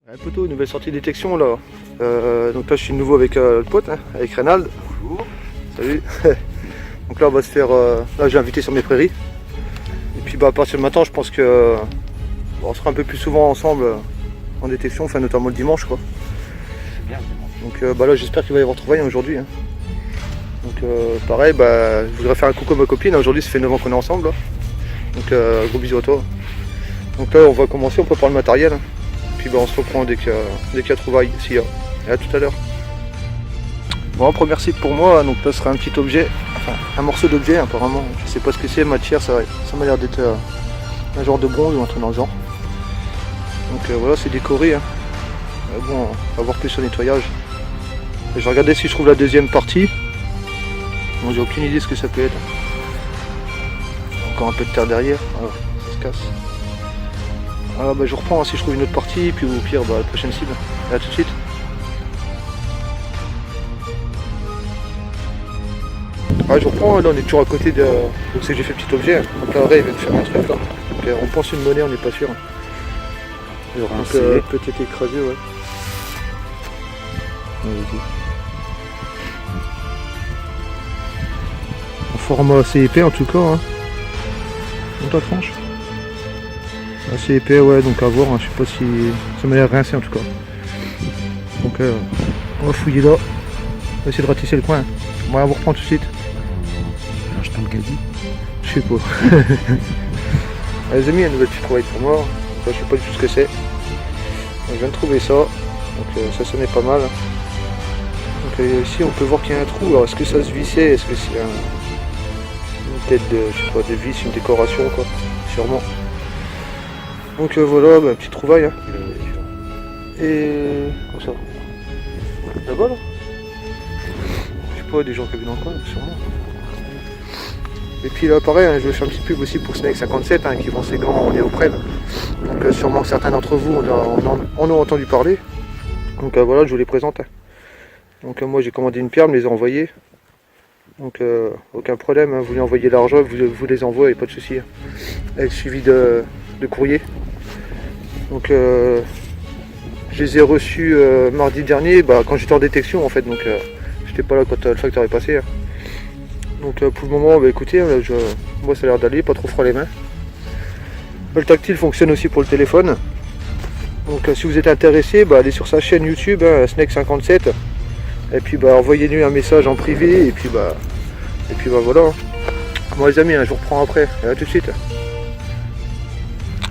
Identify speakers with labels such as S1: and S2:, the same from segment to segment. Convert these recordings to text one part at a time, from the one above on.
S1: Un poteau, nouvelle sortie de détection là. Donc là je suis de nouveau avec le pote, hein, avec Reynald.
S2: Bonjour.
S1: Salut. Donc là on va se faire. Là j'ai invité sur mes prairies. Et puis à partir de maintenant je pense que on sera un peu plus souvent ensemble en détection, enfin notamment le dimanche quoi.
S2: C'est bien le dimanche.
S1: Donc là j'espère qu'il va y avoir trouvaille aujourd'hui. Hein. Donc pareil, je voudrais faire un coucou à ma copine. Aujourd'hui ça fait 9 ans qu'on est ensemble. Là. Donc gros bisous à toi. Donc là on va commencer, on peut prendre le matériel. Hein. Puis on se reprend dès qu'il y a trouvaille, s'il y a. Et à tout à l'heure. Bon, première cible pour moi, donc là ce sera un petit objet, enfin un morceau d'objet apparemment. Je sais pas ce que c'est, matière, ça m'a l'air d'être un genre de bronze ou un truc dans le genre. Donc voilà, c'est décoré. Hein. Bon, on va voir plus au nettoyage. Et je vais regarder si je trouve la deuxième partie. Bon, j'ai aucune idée ce que ça peut être. Encore un peu de terre derrière, voilà, ça se casse. Ah je reprends hein, si je trouve une autre partie, puis au pire la prochaine cible. Et à tout de suite. Je reprends, là on est toujours à côté de. Donc c'est que j'ai fait petit objet. Donc là Ray vient de faire un truc là. Donc, on pense une monnaie, on n'est pas sûr. Donc peut-être écrasé, ouais. En format assez épais en tout cas. Hein. Dans ta tranche. Assez épais, ouais, donc à voir, hein. Je sais pas si. Ça m'a l'air rincé en tout cas. Donc on va fouiller là. On va essayer de ratisser le coin. On va vous reprendre tout de suite.
S2: Je t'en le dit.
S1: Je sais pas. Les amis, il y a une nouvelle petite trouvaille pour moi. Donc, là, je sais pas du tout ce que c'est. Je viens de trouver ça. Donc ça sonnait pas mal. Donc ici on peut voir qu'il y a un trou. Alors est-ce que ça se vissait? Est-ce que c'est une tête de, je sais pas, de vis, une décoration quoi? Sûrement. Donc voilà, petite trouvaille. Hein. Et comme ça. Là-bas là? Je sais pas, des gens qui habitent dans le coin, sûrement. Et puis là pareil, hein, je vais faire une petite pub aussi pour Snake 57 hein, qui vend ses gants, on est auprès. Donc sûrement que certains d'entre vous en ont entendu parler. Donc voilà, je vous les présente. Hein. Donc moi j'ai commandé une pierre, me les a envoyés. Donc aucun problème, hein, vous lui envoyez l'argent, vous les envoyez, pas de souci. Hein. Avec suivi de courrier. Donc je les ai reçus mardi dernier, quand j'étais en détection en fait, donc j'étais pas là quand le facteur est passé. Hein. Donc pour le moment, écoutez, moi ça a l'air d'aller, pas trop froid les mains. Le tactile fonctionne aussi pour le téléphone. Donc si vous êtes intéressé, allez sur sa chaîne YouTube, hein, Snake57. Et puis envoyez-lui un message en privé et puis voilà. Hein. Bon les amis, hein, je vous reprends après. Et à tout de suite.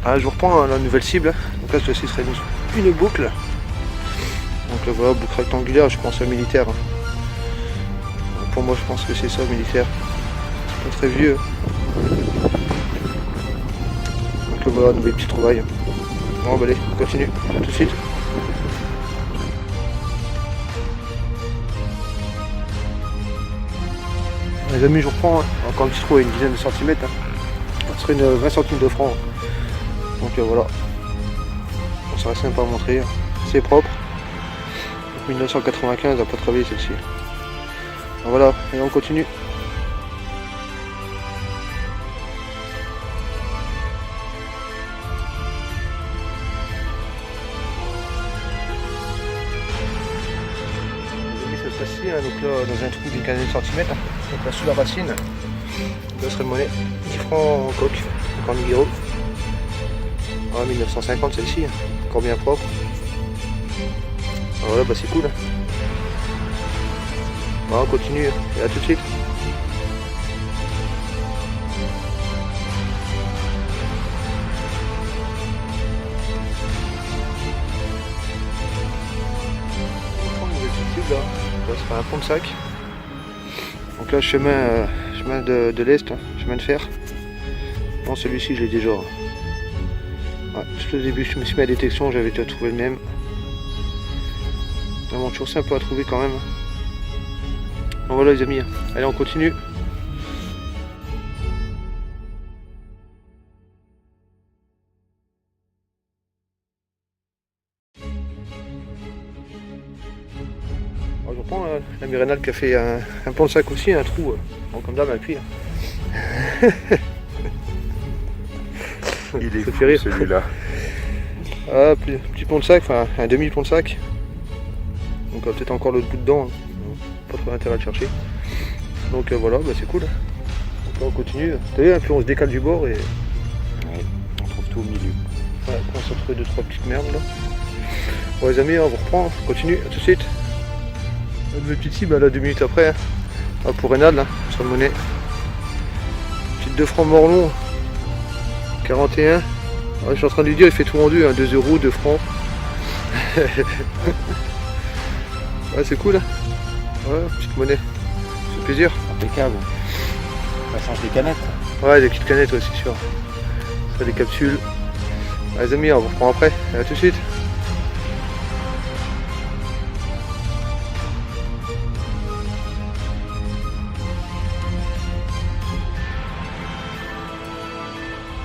S1: Je vous reprends la nouvelle cible. Donc là ceci serait une boucle. Donc voilà, boucle rectangulaire, je pense à militaire. Pour moi je pense que c'est ça militaire. C'est pas très vieux. Donc voilà, nouvelle petite trouvaille. Bon allez, on continue, à tout de suite. Les amis, je reprends, hein. Encore un petit trou à une dizaine de centimètres. Hein. Ça serait une 20 centimes de franc. Donc voilà. Bon, ça reste sympa à montrer. C'est propre. Donc, 1995, elle n'a pas travaillé celle-ci. Voilà, et on continue. Ça se passe ici, hein, donc là dans un trou d'une quinzaine de centimètres, hein, donc là sous la racine, là serait une monnaie, 10 francs en coque, encore 1000 euros. 1950 celle-ci, hein, encore bien propre. Alors voilà, c'est cool. Hein. On continue, et à tout de suite. Là, c'est un pont de sac. Donc là chemin de l'Est, hein, chemin de fer. Non, celui-ci je l'ai déjà. Ouais, tout au début je me suis mis à détection, j'avais déjà trouvé le même. Vraiment toujours sympa à trouver quand même. Bon voilà les amis, allez on continue. Alors, je reprends l'ami Reynald qui a fait un pont de sac aussi, un trou, comme d'hab un puits.
S2: Il est fou celui-là.
S1: Ah, petit pont de sac, enfin un demi-pont de sac. Donc peut-être encore l'autre bout dedans. Hein. Pas trop d'intérêt à le chercher. Donc voilà, bah, c'est cool. Donc là on continue. T'as vu, puis on se décale du bord et
S2: Ouais, on trouve tout au milieu.
S1: ouais, on s'est retrouvé 2-3 petites merdes là. Bon les amis, on vous reprend, on continue, à tout de suite. Une nouvelle petite cible là 2 minutes après. Hein. Ah, pour Reynald là, sur le monnaie. Petite 2 francs Morlon. 41. Ouais, je suis en train de lui dire, il fait tout rendu, hein, 2 euros, 2 francs. Ouais, c'est cool. Hein. Ouais, petite monnaie. C'est plaisir.
S2: Impeccable. Ça change des canettes.
S1: Ouais, des petites canettes, ouais, c'est sûr. Ça, des capsules. Ouais, les amis, on vous reprend après. À tout de suite.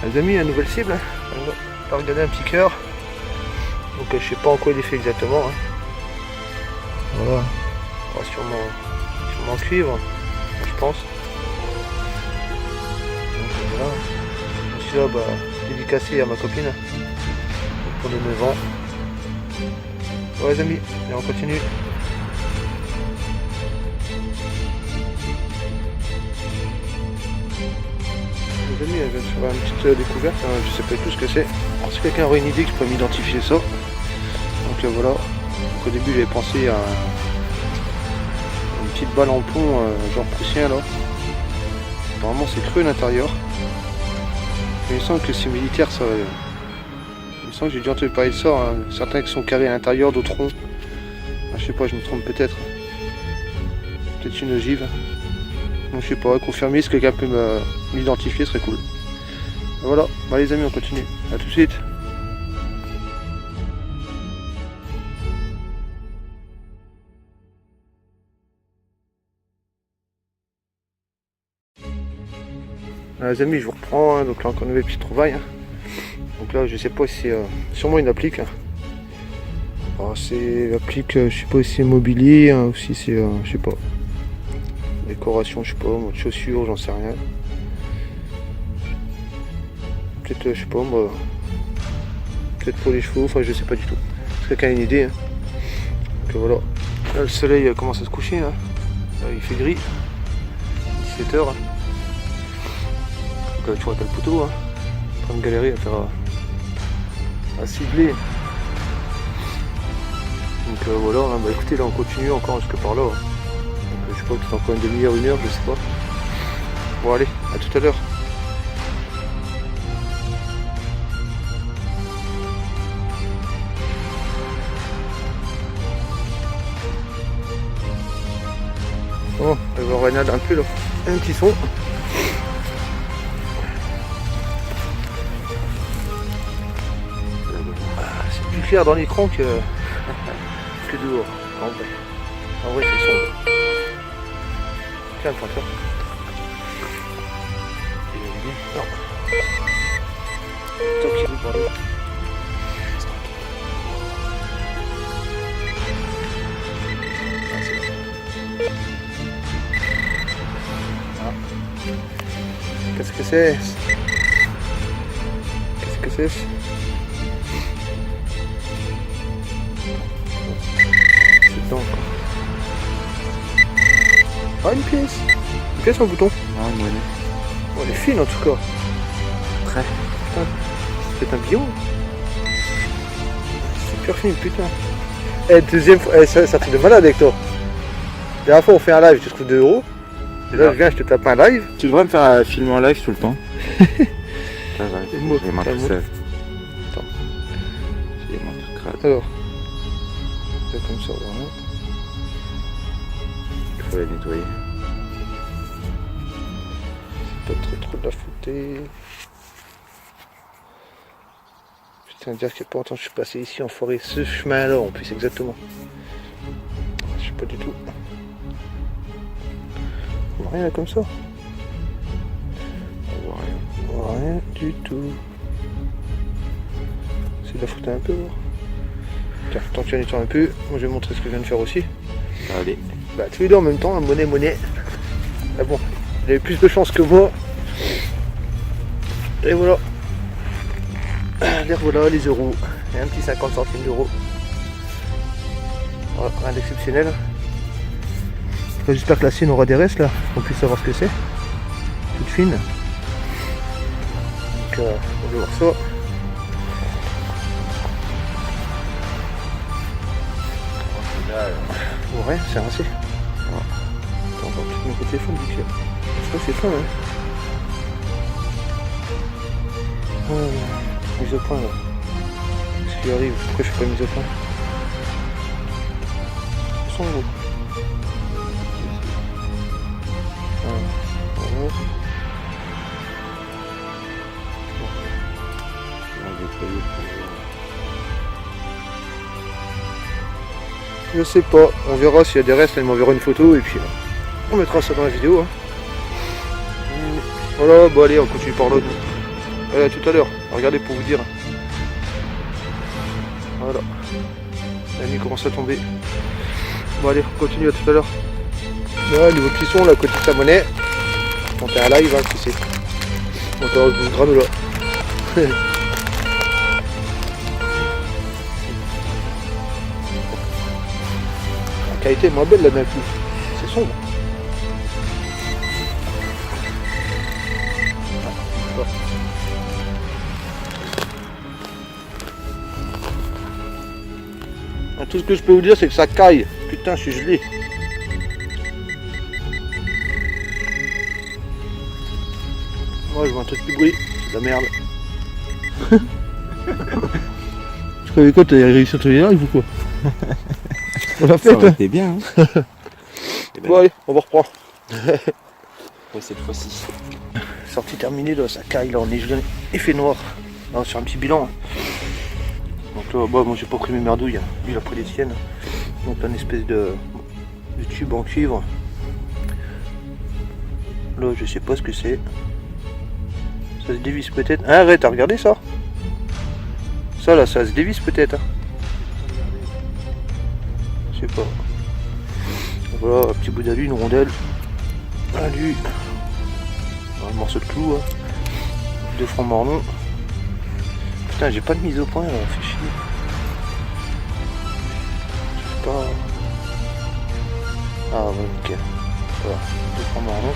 S1: Les amis, une nouvelle cible. On va regarder un petit cœur. Donc je sais pas en quoi il est fait exactement. Hein. Voilà. Oh, sûrement en cuivre, je pense. Donc voilà. Celui-là, bah, dédicacé à ma copine. Pour les 9 ans. Ouais les amis, et on continue. Les amis, je vais faire une petite découverte, hein, je sais pas du tout ce que c'est. Alors, si quelqu'un aurait une idée que je peux m'identifier ça. Donc voilà. Donc, au début j'avais pensé à une petite balle en plomb genre prussien là. Normalement c'est creux à l'intérieur. Il me semble que c'est militaire ça. Il me semble que j'ai déjà entendu parler de ça. Hein. Certains qui sont carrés à l'intérieur, d'autres ronds. Ah, je sais pas, je me trompe peut-être. Peut-être une ogive. Donc, je sais pas, confirmer, si quelqu'un peut m'identifier, ce serait cool. Voilà, bah, les amis, on continue. A tout de suite. Les amis, je vous reprends, hein. Donc là encore une nouvelle petite trouvaille. Hein. Donc là je sais pas si c'est sûrement une applique. Hein. Alors, c'est applique, je sais pas si c'est mobilier hein, ou si c'est je sais pas. Décoration, je sais pas, mode chaussures, j'en sais rien. Peut-être je sais pas moi. Peut-être pour les chevaux, enfin je sais pas du tout. Si quelqu'un a une idée. Hein. Donc voilà. Là le soleil commence à se coucher là. Là, il fait gris. 17 h. Hein. Donc tu vois t'as le poteau, hein, en train de galérer à faire à cibler. Donc voilà, hein, bah écoutez là on continue encore jusque par là. Hein. Donc je sais pas, peut-être encore une demi-heure, 1 heure, je sais pas. Bon allez, à tout à l'heure. Bon, on va voir Reynald un peu là. Un petit son. C'est plus clair dans l'écran que dehors. En vrai c'est sombre. Calme-toi, toi. Non. Toi qui veux parler. Qu'est-ce que c'est? Qu'est-ce que c'est? C'est dedans quoi. Ah une pièce. Une pièce en bouton.
S2: Ah, une monnaie.
S1: Oh elle est fine en tout cas.
S2: Très.
S1: Putain. C'est un bion. C'est super fine putain. Eh deuxième fois. Eh, ça fait de malade avec toi. La dernière fois on fait un live, tu trouves 2 euros. Là je viens, je te tape un live.
S2: Tu devrais me faire un film en live tout le temps. Ça va,
S1: C'est moi,
S2: j'ai mon
S1: c'est
S2: truc
S1: moi.
S2: ça.
S1: Attends.
S2: J'ai mon truc crade.
S1: Alors. C'est comme ça, voilà.
S2: Il faut la nettoyer.
S1: Pas trop de la fouter. Putain, dire qu'il n'y a pas longtemps que je suis passé ici en forêt, ce chemin-là en plus, exactement. Je sais pas du tout. On voit rien là comme ça.
S2: On voit rien.
S1: On voit rien du tout. C'est de la foutre un peu. Voir. Tiens, tant que tu en nettoies un peu, moi je vais montrer ce que je viens de faire aussi.
S2: Allez.
S1: Bah tous les deux en même temps, monnaie. Ah bon, il avait plus de chance que moi. Et voilà. Les voilà les euros. et un petit 50 centimes d'euros. Voilà, rien d'exceptionnel. J'espère que la sienne aura des restes là, qu'on puisse savoir ce que c'est. Toute fine. Donc on va voir ça. Ouais, c'est rincé. Attends, on va peut-être mettre au téléphone du pied. Ça c'est fin hein. Mise au point là. Qu'est-ce qui arrive? Pourquoi je fais pas mise au point? Ils sont gros. Je sais pas, on verra s'il y a des restes, elle m'enverra une photo et puis on mettra ça dans la vidéo. Hein. Voilà, bon allez, on continue par l'autre. Allez, à tout à l'heure, regardez pour vous dire. Voilà, la nuit commence à tomber. Bon allez, on continue, à tout à l'heure. Voilà, nouveau petit son là, côté de sa monnaie. On fait un live, hein, tu sais. On va une granola. La qualité est moins belle là d'un coup. C'est sombre. Tout ce que je peux vous dire, c'est que ça caille. Putain, je suis gelé. Moi, je vois un truc plus bruit. C'est de la merde. Je croyais quoi, t'avais réussi à te live ou quoi? On l'a fait,
S2: Ça bien. Hein.
S1: Bon, allez, on va reprendre.
S2: Ouais, cette fois-ci.
S1: Sortie terminée, là, ça caille, là, on est gelé. Il fait noir. Là, sur un petit bilan. Donc là, bah, moi j'ai pas pris mes merdouilles, hein. Lui il a pris les siennes. Donc là, une espèce de tube en cuivre. Là, je sais pas ce que c'est. Ça se dévisse peut-être. Ah, arrête, t'as regardé ça? Ça là, ça se dévisse peut-être. Hein. Je sais pas. Voilà, un petit bout d'alu, une rondelle. Alu. Un morceau de clou. Hein. 2 francs morlons. Putain, j'ai pas de mise au point là, fait chier. Je sais pas. Ah ouais, nickel. Voilà, 2 francs morlons.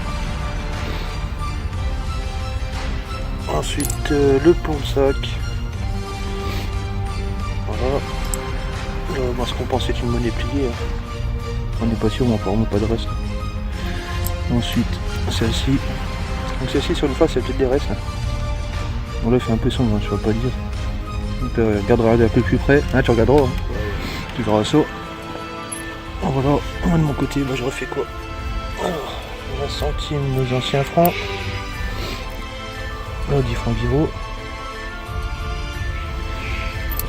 S1: Ensuite, le plomb-sac. Voilà. Moi, ce qu'on pense c'est une monnaie pliée. Hein. On n'est pas sûr, mais apparemment pas de reste. Ensuite, celle-ci. Donc celle-ci sur une face, il y a peut-être des restes. Hein. Bon là, il fait un peu sombre, hein, je ne vais pas dire. Donc, regarderas un peu plus près. Ah, tu regarderas. Hein. Tu verras ça. Voilà. Moi, de mon côté, bah, je refais quoi? Alors, 20 centimes nos anciens francs. Là, 10 francs Giro.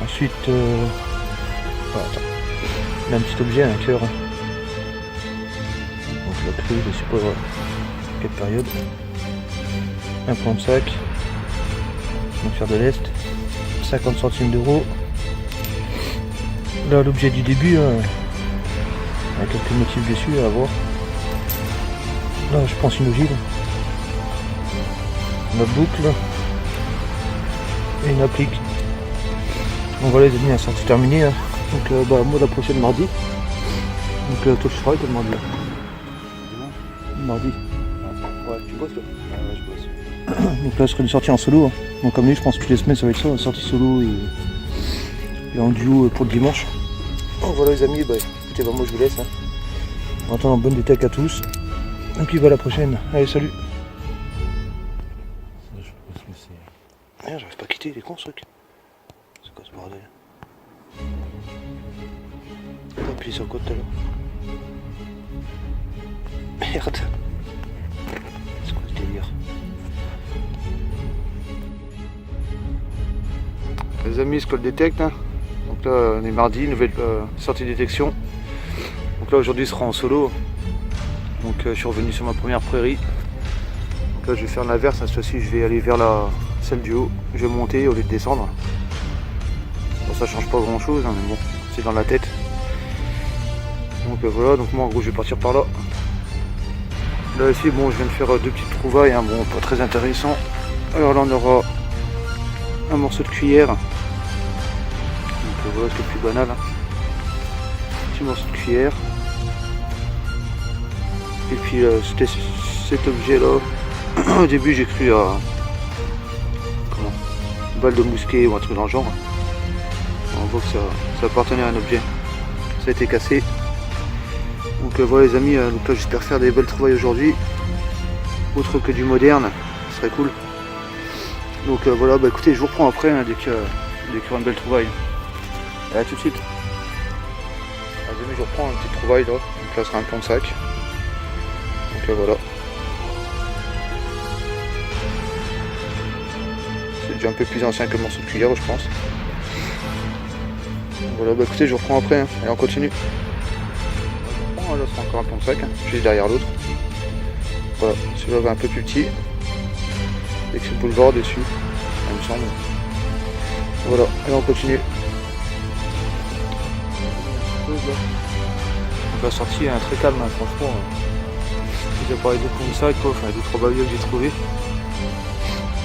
S1: Ensuite, attends. Là, un petit objet, un cœur. Donc la cru, je sais pas quelle période. Un plan de sac. Donc faire de l'Est. 50 centimes d'euros. Là, l'objet du début, hein, avec quelques motifs dessus à voir. Là, je pense une ogive. La boucle. Et une applique. Donc voilà les amis, la sortie terminée. Hein. Donc bah, moi la prochaine mardi. Donc toi tu travailles le mardi. Mardi. Ouais, tu bosses là? Ouais, je bosse. Donc là je serai une sortie en solo. Hein. Donc comme lui je pense que les semaines ça va être ça, une sortie solo et en duo pour le dimanche. Donc voilà les amis, bah écoutez, bah, moi je vous laisse. Hein. En attendant, bonne détail à tous. Et puis bah à la prochaine. Allez, salut. Merde, j'arrive pas à quitter, il est con ce truc. C'est quoi ce bordel? T'as appuyé sur quoi tout à l'heure? Merde. C'est quoi ce délire? Les amis, Scol Detect. Hein. Donc là, on est mardi, nouvelle sortie de détection. Donc là, aujourd'hui, sera en solo. Donc je suis revenu sur ma première prairie. Donc là, je vais faire l'inverse. Cette fois-ci, je vais aller vers celle du haut. Je vais monter au lieu de descendre. Bon, ça change pas grand-chose, hein, mais bon, c'est dans la tête. Donc voilà, donc moi en gros je vais partir par là. Là ici, bon, je viens de faire 2 petites trouvailles, hein, bon, pas très intéressant. Alors là on aura un morceau de cuillère. voilà, c'est le plus banal. Hein. Petit morceau de cuillère. Et puis c'était cet objet là. Au début j'ai cru à une balle de mousquet ou un truc dans le genre. On voit que ça appartenait à un objet. Ça a été cassé. Donc voilà les amis, donc là j'espère faire des belles trouvailles aujourd'hui. Autre que du moderne, ce serait cool. Donc voilà, bah écoutez, je vous reprends après hein, dès qu'il y aura une belle trouvaille. Et à tout de suite. Les amis, je reprends une petite trouvaille là. Donc là ce sera un plan de sac. Donc là voilà. C'est déjà un peu plus ancien que le morceau de cuillère je pense. Donc voilà, bah écoutez, je vous reprends après hein. Et on continue. Là c'est encore un plan de sac, hein, juste derrière l'autre. Voilà, celui-là va un peu plus petit. Avec ce boulevard dessus, il me semble. Voilà, et là on continue. Donc la sortie est très calme, hein, franchement. J'ai déjà parlé de plans de sac, quoi, enfin 2-3 babioles que j'ai trouvé.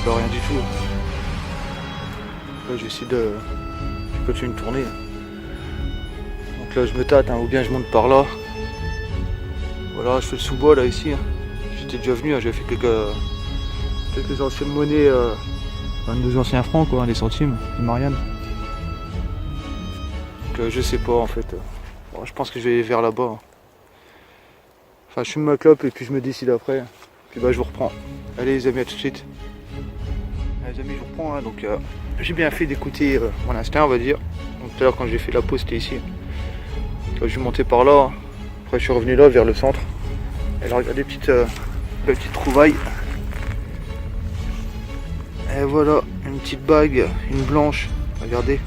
S1: Là rien du tout. Là j'essaie de continuer de tourner. Donc là je me tâte, hein, ou bien je monte par là. Voilà, je fais le sous-bois là ici. Hein. J'étais déjà venu, hein, j'avais fait quelques anciennes monnaies, deux anciens francs quoi, des centimes, de Marianne. Donc je sais pas en fait. Bon, je pense que je vais vers là-bas. Hein. Enfin je fume ma clope et puis je me décide après. Puis bah je vous reprends. Allez les amis, à tout de suite. Allez, les amis, je vous reprends. Hein. Donc j'ai bien fait d'écouter mon instinct on va dire. Donc tout à l'heure quand j'ai fait la pause c'était ici. Donc, je suis monté par là. Hein. Après je suis revenu là vers le centre. Et là regardez, petite trouvaille. Et voilà, une petite bague, une blanche. Regardez.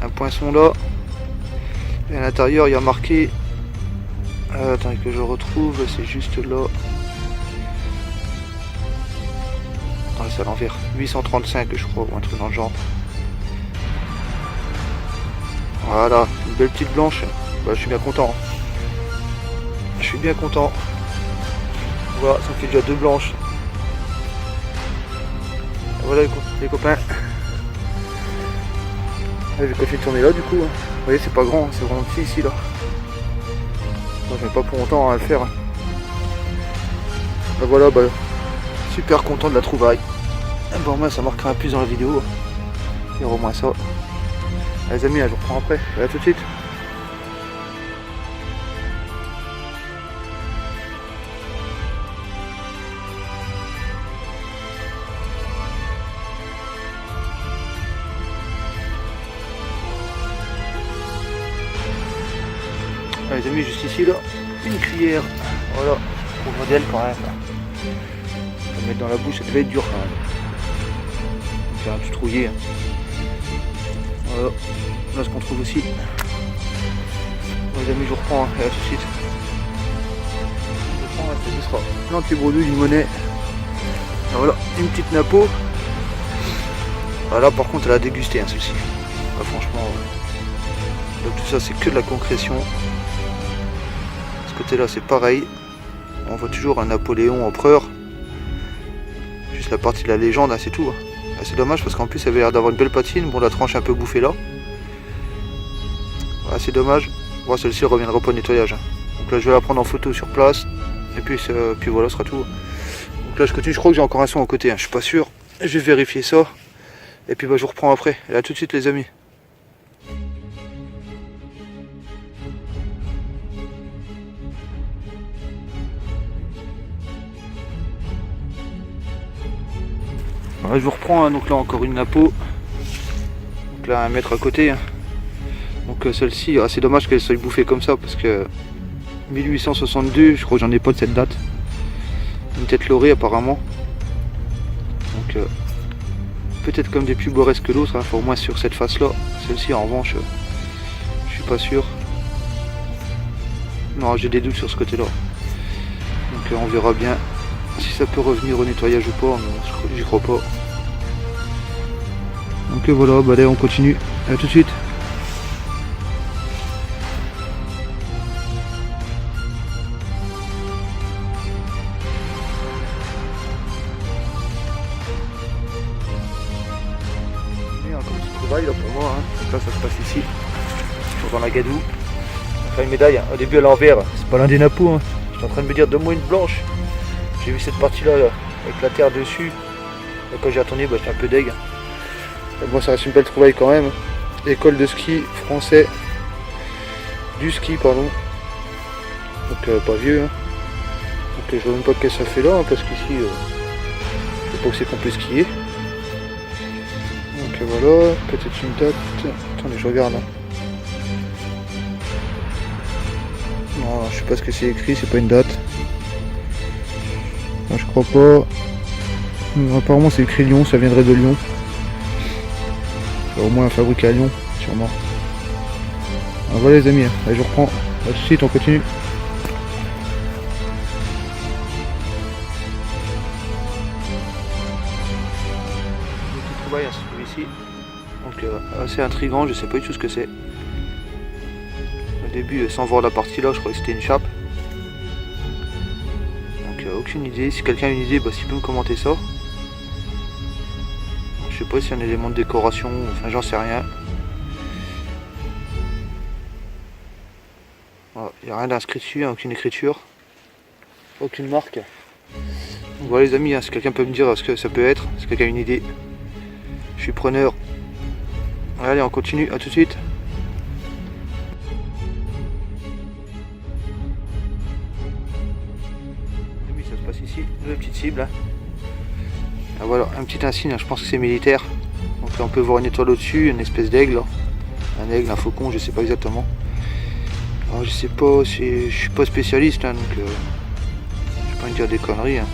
S1: Un poinçon là. Et à l'intérieur il y a marqué. Attendez que je retrouve, c'est juste là. Attendez, c'est à l'envers. 835 je crois, ou un truc dans le genre. Voilà, une belle petite blanche. Bah, je suis bien content. Je suis bien content. Voilà, ça fait déjà 2 blanches. Et voilà les copains. Je vais continuer de tourner là du coup. Hein. Vous voyez, c'est pas grand, c'est vraiment petit ici là. Moi je mets pas pour longtemps à le faire. Et voilà, bah, super content de la trouvaille. Et bon, moi ça marquera un plus dans la vidéo. Il y aura au moins ça. Allez, les amis, je vous reprends après. À tout de suite. Les amis, juste ici là, une cuillère, voilà, pour modèle quand même. Je vais le mettre dans la bouche, ça devait être dur quand même. On va faire un petit rouillé. Hein. Voilà, là ce qu'on trouve aussi. Bon, les amis, je reprends, hein, et à tout de suite. Je reprends, ce sera l'anti-bredouille d'une monnaie. Et voilà, une petite napo. Voilà, par contre, elle a dégusté hein, celle-ci. Franchement, donc, tout ça c'est que de la concrétion. Côté là c'est pareil, on voit toujours un Napoléon empereur, juste la partie de la légende, hein, c'est tout. Hein. C'est dommage parce qu'en plus elle avait l'air d'avoir une belle patine, bon la tranche est un peu bouffée là, voilà, c'est dommage. Bon, celle-ci reviendra pas au nettoyage, hein. Donc là je vais la prendre en photo sur place, et puis voilà, ce sera tout. Donc là je continue, je crois que j'ai encore un son à côté, hein. Je suis pas sûr, je vais vérifier ça, et puis bah, je vous reprends après, et à tout de suite les amis. Voilà, je vous reprends, hein, donc là encore une napo, donc là 1 mètre à côté, hein. Donc celle-ci, c'est dommage qu'elle soit bouffée comme ça parce que 1862, je crois que j'en ai pas de cette date, une tête lorée apparemment, donc peut-être comme des plus boresques que d'autres, hein, enfin, au moins sur cette face là, celle-ci en revanche, je suis pas sûr, non j'ai des doutes sur ce côté là, donc on verra bien si ça peut revenir au nettoyage ou pas, mais j'y crois pas. Donc voilà, bah allez on continue, à tout de suite. Il y a encore une petite trouvaille là pour moi, hein. Donc là ça se passe ici. toujours dans la gadoue. Enfin, une médaille, hein. Au début à l'envers, c'est pas l'un des napos. Hein. J'étais en train de me dire, donne-moi une blanche. J'ai vu cette partie-là là, avec la terre dessus. Et quand j'ai retourné, j'étais un peu deg. Bon, ça reste une belle trouvaille quand même. École de ski français. Du ski, pardon. Donc pas vieux. Hein. Donc je vois même pas ce que ça fait là, hein, parce qu'ici, je sais pas où c'est qu'on peut skier. Donc voilà, peut-être une date. Attendez, je regarde. Hein. Non, je sais pas ce que c'est écrit, c'est pas une date. Non, je crois pas. Apparemment c'est écrit Lyon, ça viendrait de Lyon. Au moins fabriqué à Lyon, sûrement. Alors voilà les amis, allez, je reprends. À tout de suite, on continue. Petite trouvaille, se trouve ici. Donc assez intriguant, je sais pas du tout ce que c'est. Au début, sans voir la partie là, je croyais que c'était une chape. Donc aucune idée. Si quelqu'un a une idée, s'il peut me commenter ça. Je sais pas si c'est un élément de décoration, enfin j'en sais rien. Il n'y a rien d'inscrit dessus, hein, aucune écriture, aucune marque. Donc voilà les amis, hein, si quelqu'un peut me dire ce que ça peut être, si quelqu'un a une idée, je suis preneur. Allez, on continue, à tout de suite. Ça se passe ici, une petite cible. Hein. Ah, voilà, un petit insigne, hein, je pense que c'est militaire. Donc là on peut voir une étoile au-dessus, une espèce d'aigle. Un aigle, un faucon, je sais pas exactement. Alors, je sais pas, je suis pas spécialiste, hein, donc je vais pas me dire des conneries. Hein.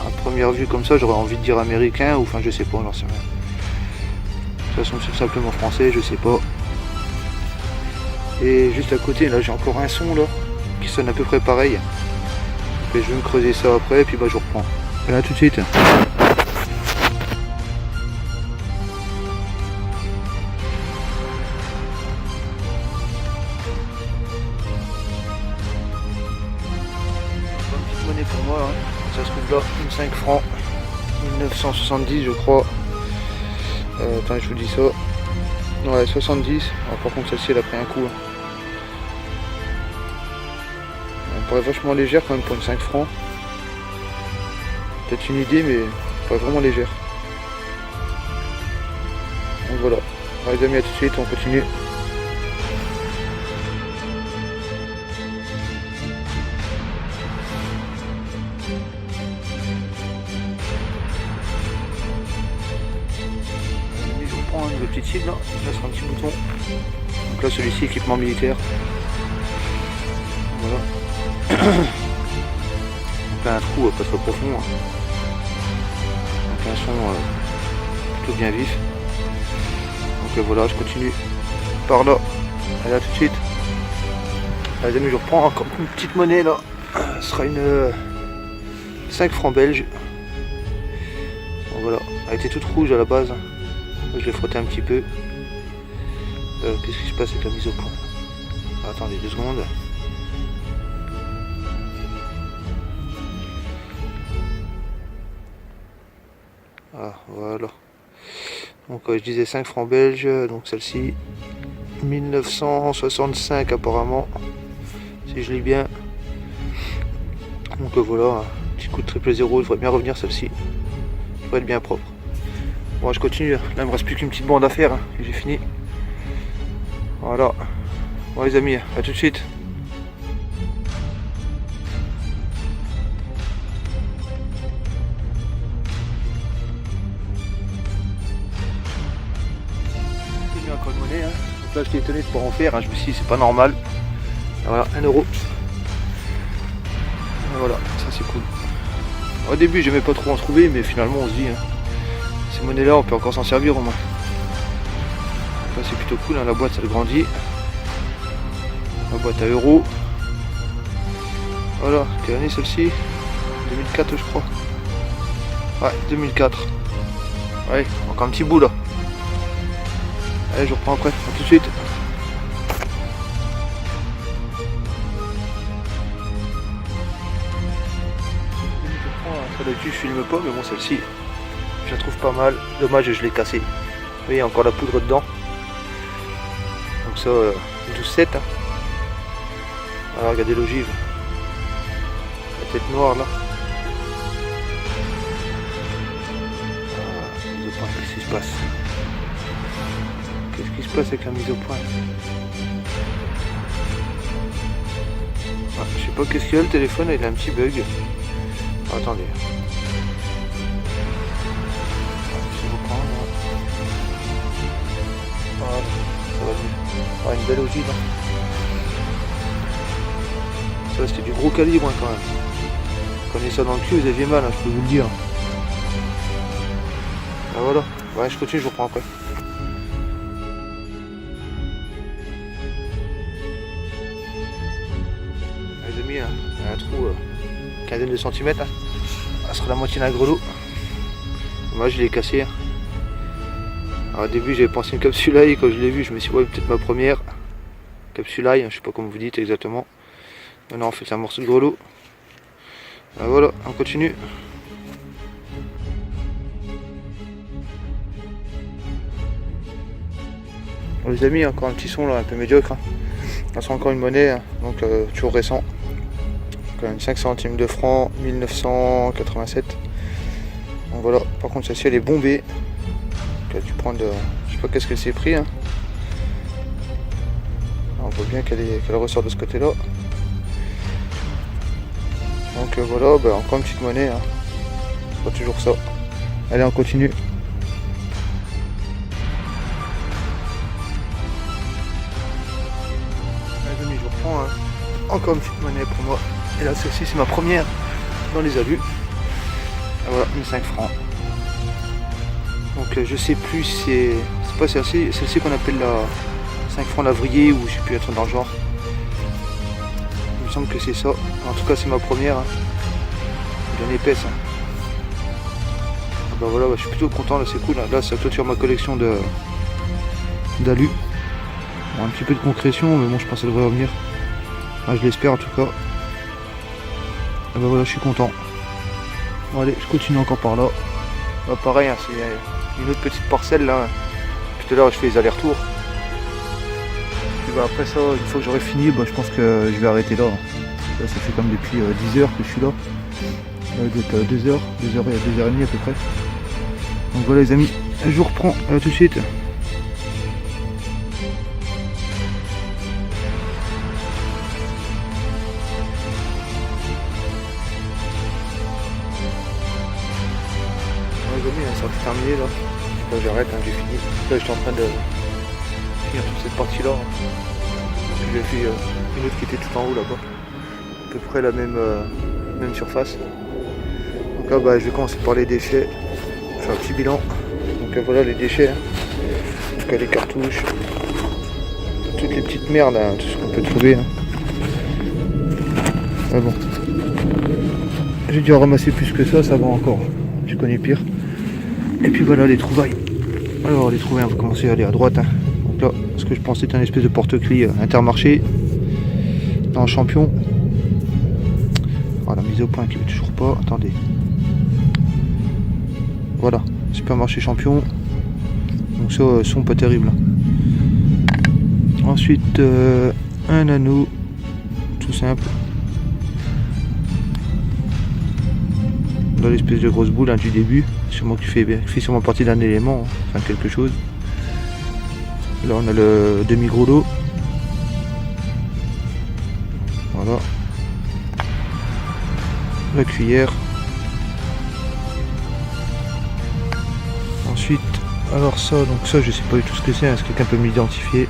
S1: À première vue comme ça, j'aurais envie de dire américain, ou enfin je sais pas, j'en sais rien. De toute façon c'est simplement français, je sais pas. Et juste à côté, là j'ai encore un son là, qui sonne à peu près pareil. Et je vais me creuser ça après, et puis je reprends. Et là tout de suite. Monnaie pour moi, hein. Ça se trouve là, une 5 francs, 1970 je crois. Attends, je vous dis ça. Ouais, 70. Alors, par contre, celle-ci elle a pris un coup. Hein. Elle paraît vachement légère quand même pour une 5 francs. Peut-être une idée, mais pas vraiment légère. Donc voilà. Alors, les amis, à tout de suite, on continue. Une petite cible là, sur un petit bouton. Donc là celui-ci équipement militaire. Voilà. Donc là un trou pas trop profond. Hein. Donc un son plutôt bien vif. Donc voilà, je continue par là. Allez, à tout de suite. Allez, les amis, je reprends encore une petite monnaie là. Ce sera une 5 francs belges. Bon, voilà, elle était toute rouge à la base. Je l'ai frotté un petit peu. Qu'est-ce qui se passe avec la mise au point? Attendez 2 secondes. Ah voilà. Donc je disais 5 francs belges, donc celle-ci 1965 apparemment, si je lis bien. Donc voilà, un petit coup de triple 0, il devrait bien revenir celle-ci. Devrait être bien propre. Bon, je continue, là il me reste plus qu'une petite bande à faire, hein, et j'ai fini. Voilà. Bon les amis, à tout de suite. J'ai mis encore une monnaie, hein. Donc là j'étais étonné de pouvoir en faire, hein. Je me suis dit c'est pas normal. Voilà, 1 euro. Et voilà, ça c'est cool. Au début j'aimais pas trop en trouver, mais finalement on se dit, hein, ces monnaies là on peut encore s'en servir au moins. Là c'est plutôt cool, hein, la boîte elle grandit. La boîte à euros. Voilà, quelle année celle-ci? 2004 je crois. Ouais, 2004. Ouais, encore un petit bout là. Allez, je reprends après, à tout de suite. D'habitude je filme pas, mais bon celle-ci je la trouve pas mal. Dommage, je l'ai cassée. Vous voyez, encore la poudre dedans. Donc ça, 12,7. Hein. Alors regardez l'ogive. La tête noire là. Mise au point, qu'est-ce qui se passe? Qu'est-ce qui se passe avec la mise au point? Je sais pas qu'est-ce qu'il y a, le téléphone il a un petit bug. Attendez. Je reprends là. Voilà, ça va mieux. Ah, une belle ogive. Hein. Ça c'était du gros calibre hein, quand même. Prenez ça dans le cul, vous aviez mal, hein, je peux vous le dire. Ah voilà. Ouais, je continue, je reprends après. Les amis, hein, il y a un trou quinzaine de centimètres. Hein. Ça sera la moitié d'un grelot. Moi je l'ai cassé. Hein. Alors, au début j'avais pensé une capsulaille, quand je l'ai vu je me suis dit ouais peut-être ma première capsulaille, hein, je sais pas comment vous dites exactement. Mais non en fait c'est un morceau de grelot. Alors, voilà, on continue. Bon, les amis, encore un petit son là un peu médiocre. Hein. Ça sera encore une monnaie, hein, donc toujours récent. Quand même 5 centimes de francs, 1987. Donc voilà, par contre celle-ci elle est bombée. Donc, elle a dû prendre, je sais pas qu'est-ce qu'elle s'est pris. Hein. On voit bien qu'elle ressort de ce côté-là. Donc voilà, bah, encore une petite monnaie. Hein. C'est pas toujours ça. Allez, on continue. Les amis, je reprends. Hein. Encore une petite monnaie pour moi. Et là, celle-ci, c'est ma première dans les alus. Et voilà, 5 francs. Donc je sais plus, c'est pas celle-ci qu'on appelle la 5 francs lavrier ou je sais plus, un truc dans le genre. Il me semble que c'est ça. En tout cas, c'est ma première. Hein. Bien épaisse. Hein. Bah voilà, bah, je suis plutôt content, là c'est cool. Là, ça clôture ma collection d'alus. Bon, un petit peu de concrétion, mais bon, je pense que ça devrait revenir. Ah, je l'espère en tout cas. Et bah voilà, je suis content. Bon, allez, je continue encore par là. Bah, pareil, hein, c'est une autre petite parcelle là. Tout à l'heure, je fais les allers-retours. Bah, après ça, une fois que j'aurai fini, bah, je pense que je vais arrêter là. Là, ça fait comme depuis 10 heures que je suis là. Peut-être 2 heures, 2h30 à peu près. Donc voilà les amis, je vous reprends tout de suite. Les amis, ça c'est terminé là. Là j'arrête, hein, j'ai fini. Là j'étais en train de finir toute cette partie là. J'ai fait une autre qui était tout en haut là-bas. À peu près la même surface. Donc là bah, je vais commencer par les déchets. Je fais un petit bilan. Donc voilà les déchets. Hein. Donc les cartouches. Toutes les petites merdes, hein, tout ce qu'on peut trouver. Hein. Ah bon. J'ai dû en ramasser plus que ça va encore. Je connais pire. Et puis voilà les trouvailles. Alors les trouvailles, on va commencer à aller à droite. Hein. Donc là, ce que je pensais c'était un espèce de porte-clés Intermarché. Dans un champion. Voilà, mise au point qui ne veut toujours pas. Attendez. Voilà, supermarché champion. Donc ça, son pas terrible. Ensuite, un anneau. Tout simple. Dans l'espèce de grosse boule hein, du début. Sûrement qui fait sûrement partie d'un élément. Hein, enfin quelque chose. Là on a le demi-gros lot. Voilà. La cuillère. Ensuite, alors ça, donc ça je sais pas du tout ce que c'est, est-ce que quelqu'un peut m'identifier?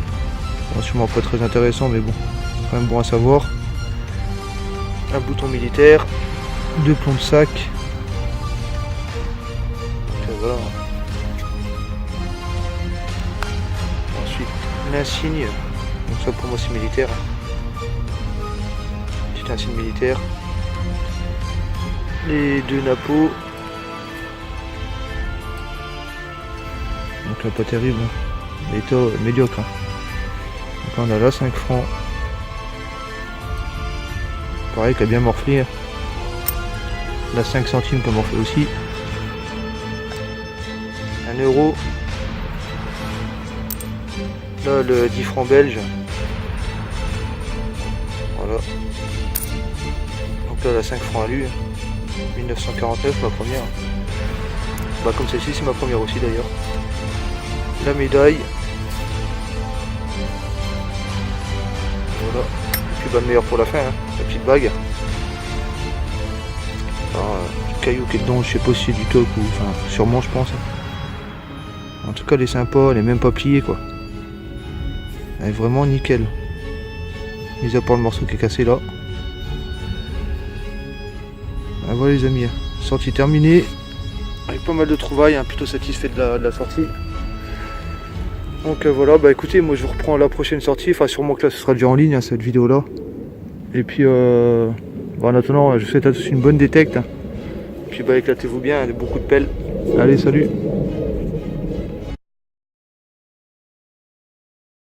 S1: Bon, sûrement pas très intéressant mais bon, quand même bon à savoir. Un bouton militaire, 2 plombs de sac. Donc voilà. Ensuite l'insigne, donc ça pour moi c'est militaire. Petit insigne militaire. Les 2 nappos. Donc là pas terrible, hein. L'état médiocre. Hein. Donc on a là 5 francs. Pareil qui a bien morflé. Hein. Là 5 centimes qui a morflé aussi. 1 euro. Là, le 10 francs belge. Voilà. Donc là, la 5 francs à lui. 1949, ma première. Bah, comme celle-ci, c'est ma première aussi d'ailleurs. La médaille. Voilà. Et puis bah, le meilleur pour la fin, hein. La petite bague. Le caillou qui est dedans, je sais pas si c'est du toc ou. Enfin, sûrement, je pense. En tout cas, elle est sympa, elle est même pas pliée quoi. Elle est vraiment nickel. Mis à part le morceau qui est cassé là. Ah, voilà les amis, sortie terminée. Avec pas mal de trouvailles, hein, plutôt satisfait de la sortie. Donc voilà, bah écoutez, moi je vous reprends la prochaine sortie. Enfin sûrement que là ce sera déjà en ligne hein, cette vidéo là. Et puis bah, en attendant, je vous souhaite à tous une bonne détecte. Hein. Puis bah éclatez-vous bien, beaucoup de pelles. Allez, salut.